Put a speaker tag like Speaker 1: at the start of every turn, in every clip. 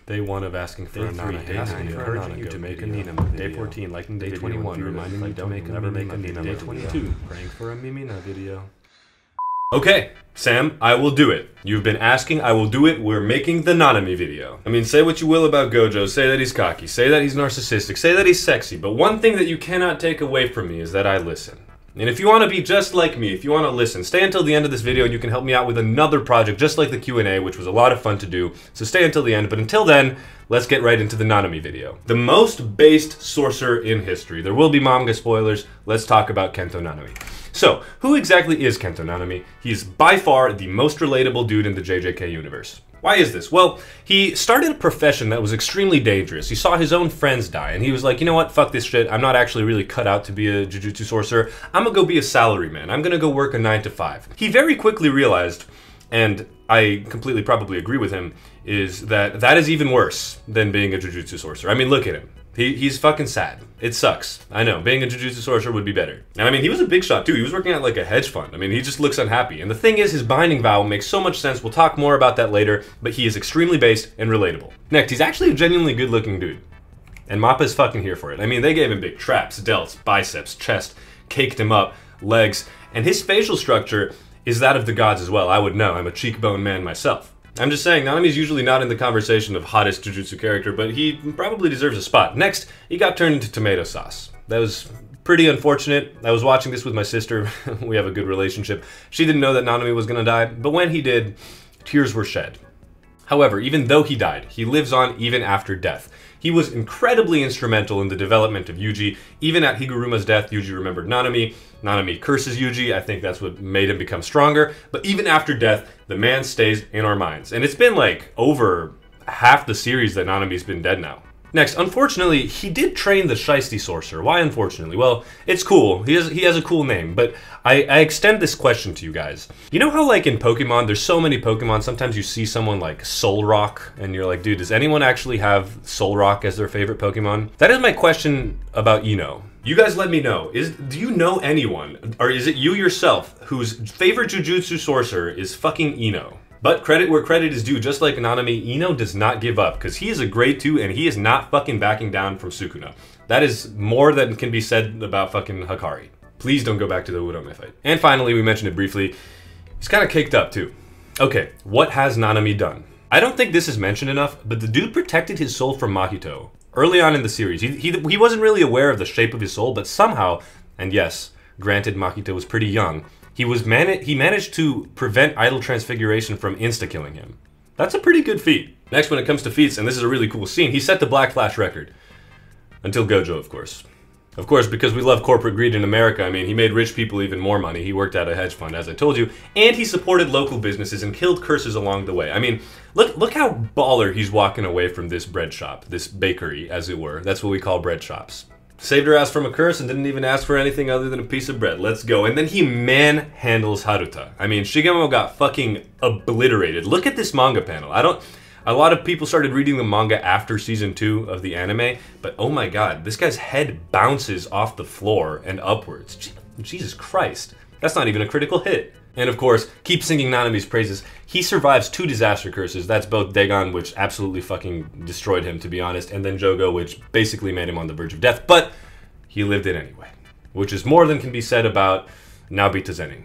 Speaker 1: Day 1 of asking for a Nana. Day 9, encouraging you to make a Nina. Day 14, liking the Day 21, reminding you to never make a Nina. Day 22, praying for a Mimina video. Okay, Sam, I will do it. You've been asking, I will do it. We're making the Nanami video. I mean, say what you will about Gojo, say that he's cocky, say that he's narcissistic, say that he's sexy, but one thing that you cannot take away from me is that I listen. And if you want to be just like me, if you want to listen, stay until the end of this video and you can help me out with another project just like the Q&A, which was a lot of fun to do. So stay until the end, but until then, let's get right into the Nanami video. The most based sorcerer in history. There will be manga spoilers. Let's talk about Kento Nanami. So, who exactly is Kento Nanami? He's by far the most relatable dude in the JJK universe. Why is this? Well, he started a profession that was extremely dangerous. He saw his own friends die, and he was like, you know what, fuck this shit. I'm not actually really cut out to be a jujutsu sorcerer. I'm gonna go be a salaryman. I'm gonna go work a 9 to 5. He very quickly realized, and I completely probably agree with him, is that is even worse than being a jujutsu sorcerer. I mean, look at him. He's fucking sad. It sucks. I know, being a jujutsu sorcerer would be better. And I mean, he was a big shot too. He was working at like a hedge fund. I mean, he just looks unhappy. And the thing is, his binding vow makes so much sense. We'll talk more about that later, but he is extremely based and relatable. Next, he's actually a genuinely good looking dude. And Mappa's fucking here for it. I mean, they gave him big traps, delts, biceps, chest, caked him up, legs, and his facial structure is that of the gods as well. I would know, I'm a cheekbone man myself. I'm just saying, Nanami's usually not in the conversation of hottest jujutsu character, but he probably deserves a spot. Next, he got turned into tomato sauce. That was pretty unfortunate. I was watching this with my sister. We have a good relationship. She didn't know that Nanami was gonna die, but when he did, tears were shed. However, even though he died, he lives on even after death. He was incredibly instrumental in the development of Yuji. Even at Higuruma's death, Yuji remembered Nanami. Nanami curses Yuji. I think that's what made him become stronger. But even after death, the man stays in our minds. And it's been like over half the series that Nanami's been dead now. Next, unfortunately, he did train the Shiesty Sorcerer. Why unfortunately? Well, it's cool. He has a cool name, but I extend this question to you guys. You know how like in Pokemon, there's so many Pokemon, sometimes you see someone like Solrock, and you're like, dude, does anyone actually have Solrock as their favorite Pokemon? That is my question about Ino. You guys let me know. Do you know anyone, or is it you yourself, whose favorite Jujutsu Sorcerer is fucking Ino? But credit where credit is due, just like Nanami, Ino does not give up, because he is a grade 2 and he is not fucking backing down from Sukuna. That is more than can be said about fucking Hakari. Please don't go back to the Uraume fight. And finally, we mentioned it briefly, he's kind of caked up too. Okay, what has Nanami done? I don't think this is mentioned enough, but the dude protected his soul from Mahito. Early on in the series, he wasn't really aware of the shape of his soul, but somehow, and yes, granted Mahito was pretty young, he managed to prevent idol transfiguration from insta-killing him. That's a pretty good feat. Next, when it comes to feats, and this is a really cool scene, he set the Black Flash record. Until Gojo, of course. Of course, because we love corporate greed in America, I mean, he made rich people even more money. He worked at a hedge fund, as I told you, and he supported local businesses and killed curses along the way. I mean, look how baller he's walking away from this bread shop, this bakery, as it were. That's what we call bread shops. Saved her ass from a curse and didn't even ask for anything other than a piece of bread. Let's go. And then he manhandles Haruta. I mean, Shigemo got fucking obliterated. Look at this manga panel. A lot of people started reading the manga after season 2 of the anime, but oh my god, this guy's head bounces off the floor and upwards. Jesus Christ. That's not even a critical hit. And of course, keep singing Nanami's praises. He survives 2 disaster curses. That's both Dagon, which absolutely fucking destroyed him, to be honest, and then Jogo, which basically made him on the verge of death, but he lived it anyway. Which is more than can be said about Naobita Zenin.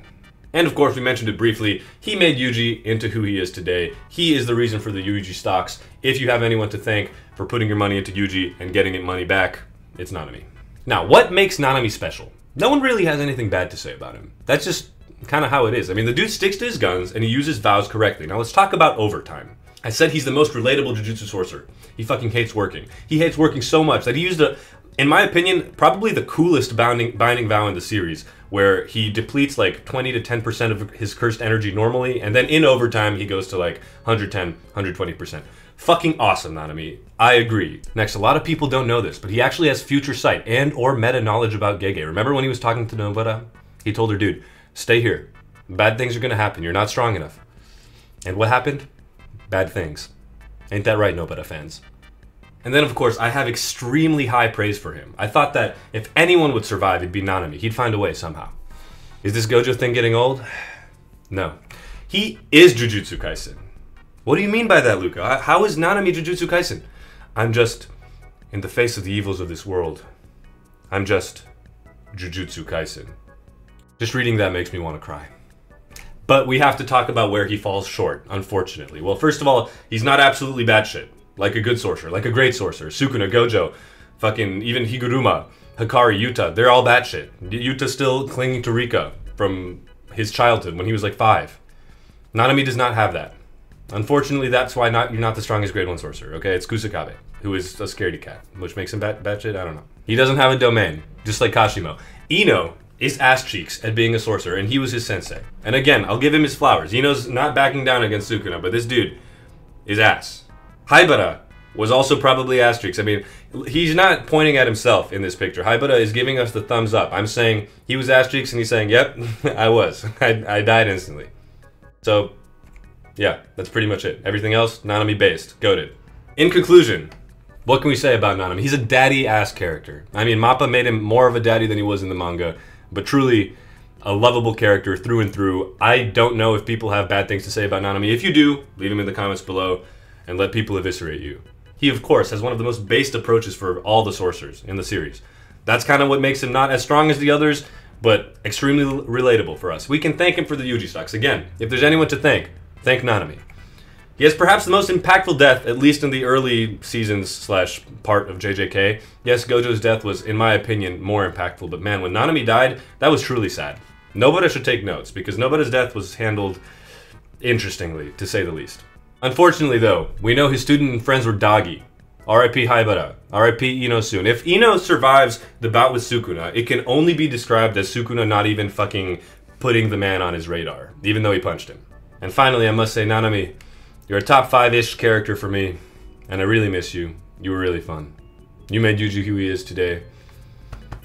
Speaker 1: And of course, we mentioned it briefly, he made Yuji into who he is today. He is the reason for the Yuji stocks. If you have anyone to thank for putting your money into Yuji and getting it money back, it's Nanami. Now, what makes Nanami special? No one really has anything bad to say about him. That's just kind of how it is. I mean, the dude sticks to his guns and he uses vows correctly. Now let's talk about overtime. I said he's the most relatable Jujutsu sorcerer. He fucking hates working. He hates working so much that he used in my opinion, probably the coolest binding vow in the series, where he depletes like 20 to 10% of his cursed energy normally, and then in overtime he goes to like 110, 120%. Fucking awesome, Nanami. I agree. Next, a lot of people don't know this, but he actually has future sight and or meta knowledge about Gege. Remember when he was talking to Nobara? He told her, dude, stay here. Bad things are gonna happen. You're not strong enough. And what happened? Bad things. Ain't that right, Nobara fans? And then, of course, I have extremely high praise for him. I thought that if anyone would survive, it'd be Nanami. He'd find a way somehow. Is this Gojo thing getting old? No. He is Jujutsu Kaisen. What do you mean by that, Luca? How is Nanami Jujutsu Kaisen? I'm just, in the face of the evils of this world, I'm just Jujutsu Kaisen. Just reading that makes me want to cry. But we have to talk about where he falls short, unfortunately. Well, first of all, he's not absolutely batshit. Like a good sorcerer, like a great sorcerer. Sukuna, Gojo, fucking even Higuruma, Hikari, Yuta, they're all batshit. Yuta's still clinging to Rika from his childhood when he was like 5. Nanami does not have that. Unfortunately, that's why you're not the strongest grade 1 sorcerer, okay? It's Kusakabe, who is a scaredy cat, which makes him batshit, I don't know. He doesn't have a domain, just like Kashimo. Ino is ass cheeks at being a sorcerer, and he was his sensei. And again, I'll give him his flowers. Ino's not backing down against Sukuna, but this dude is ass. Haibara was also probably ass cheeks. I mean, he's not pointing at himself in this picture. Haibara is giving us the thumbs up. I'm saying he was ass cheeks, and he's saying, yep, I was. I died instantly. So, yeah, that's pretty much it. Everything else, Nanami based. Goated. In conclusion, what can we say about Nanami? He's a daddy-ass character. I mean, Mappa made him more of a daddy than he was in the manga, but truly a lovable character through and through. I don't know if people have bad things to say about Nanami. If you do, leave them in the comments below and let people eviscerate you. He, of course, has one of the most based approaches for all the sorcerers in the series. That's kind of what makes him not as strong as the others, but extremely relatable for us. We can thank him for the Yuji stocks. Again, if there's anyone to thank Nanami. He has perhaps the most impactful death, at least in the early seasons / part of JJK. Yes, Gojo's death was, in my opinion, more impactful, but man, when Nanami died, that was truly sad. Nobody should take notes, because Nobody's death was handled interestingly, to say the least. Unfortunately, though, we know his student and friends were Dagi. R.I.P. Haibara. R.I.P. Ino soon. If Ino survives the bout with Sukuna, it can only be described as Sukuna not even fucking putting the man on his radar, even though he punched him. And finally, I must say, Nanami, you're a top 5-ish character for me, and I really miss you. You were really fun. You made Yuji who he is today,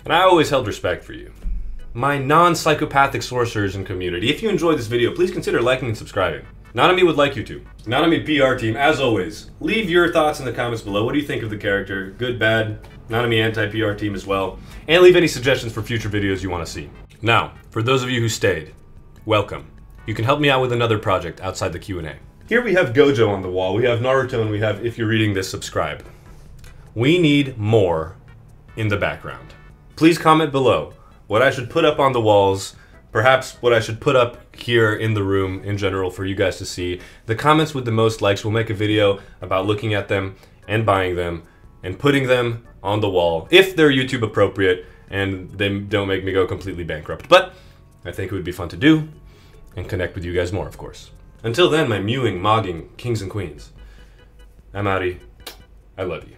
Speaker 1: and I always held respect for you. My non-psychopathic sorcerers and community, if you enjoyed this video, please consider liking and subscribing. Nanami would like you to. Nanami PR team, as always, leave your thoughts in the comments below. What do you think of the character? Good, bad? Nanami anti-PR team as well. And leave any suggestions for future videos you want to see. Now, for those of you who stayed, welcome. You can help me out with another project outside the Q&A. Here we have Gojo on the wall, we have Naruto, and we have, if you're reading this, subscribe. We need more in the background. Please comment below what I should put up on the walls, perhaps what I should put up here in the room in general for you guys to see. The comments with the most likes will make a video about looking at them and buying them and putting them on the wall, if they're YouTube appropriate and they don't make me go completely bankrupt. But I think it would be fun to do and connect with you guys more, of course. Until then, my mewing, mogging kings and queens, I'm outie. I love you.